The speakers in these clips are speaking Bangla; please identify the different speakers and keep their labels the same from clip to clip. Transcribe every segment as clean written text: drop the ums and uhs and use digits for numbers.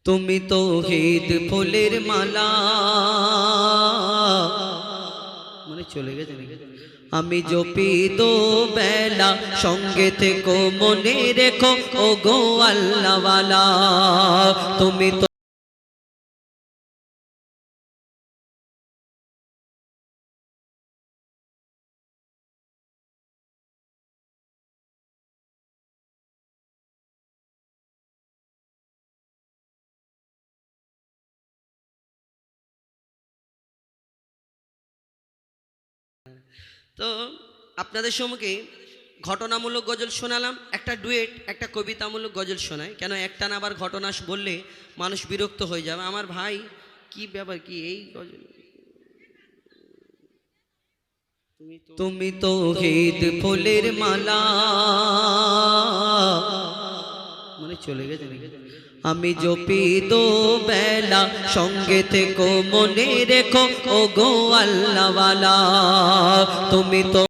Speaker 1: তুমি তৌহিদ ফুলের মালা মনে চলে গেছে আমি জপি দো বেলা সঙ্গে থেকো মনে রেখো ও গো আল্লাহওয়ালা তুমি তো আপনাদের সম্মুখে ঘটনামূলক গজল শোনালাম, একটা ডুয়েট, একটা কবিতামূলক গজল শোনায়। কেন একটানা আবার ঘটনা বললে মানুষ বিরক্ত হয়ে যাবে। আমার ভাই কি ব্যাপার, কি এই গজল? তুমি তৌহিদ ফুলের মালা মনে চলে গেছে আমি জপি দো বেলা সঙ্গে থেকো মনে রেখো ও গো আল্লাহওয়ালা তুমি তো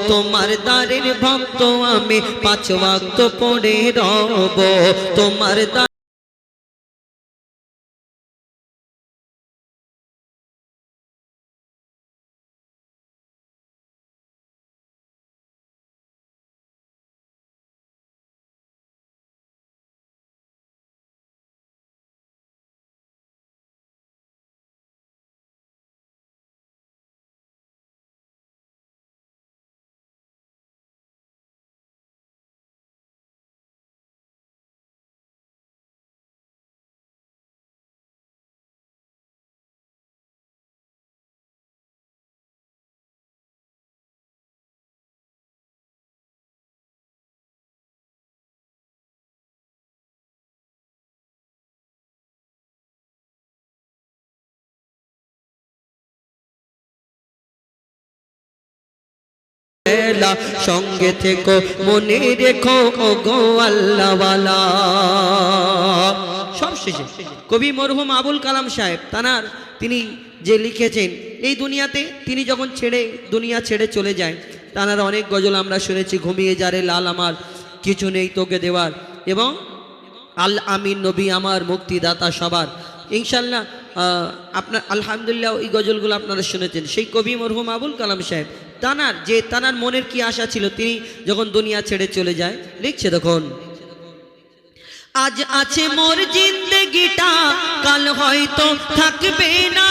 Speaker 1: তোমার দারের ভক্ত আমি পাঁচ ওয়াক্ত পড়ে রব তোমার সঙ্গে থেকো মনে রেখো ও গো আল্লাহওয়ালা। সব শেষে কবি মরহুম আবুল কালাম সাহেব তানার তিনি যে লিখেছেন এই দুনিয়াতে তিনি যখন দুনিয়া ছেড়ে চলে যায় তানার অনেক গজল আমরা শুনেছি। ঘুমিয়ে যারে লাল আমার কিছু নেই তোকে দেওয়ার এবং আল আমিন নবী আমার মুক্তিদাতা সবার। ইনশাল্লাহ আপনার আলহামদুলিল্লাহ এই গজলগুলো আপনারা শুনেছেন। সেই কবি মরহুম আবুল কালাম সাহেব তানার মনের কি আশা ছিল তিনি যখন দুনিয়া ছেড়ে চলে যায় লিখছে তখন আজ আছে মোর জিন্দেগিটা কাল হয়তো থাকবে না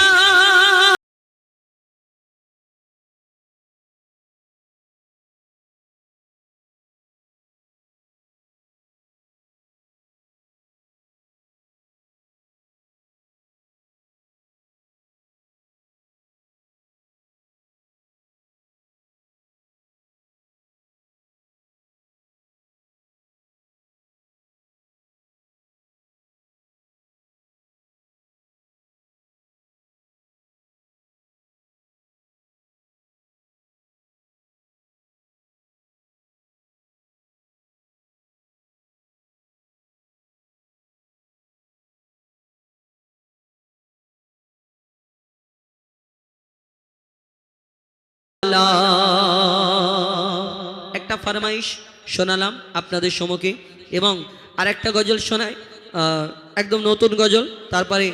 Speaker 1: একটা ফরমাইশ শোনালাম আপনাদের সম্মুখে এবং আরেকটা গজল শোনায় একদম নতুন গজল। তারপরে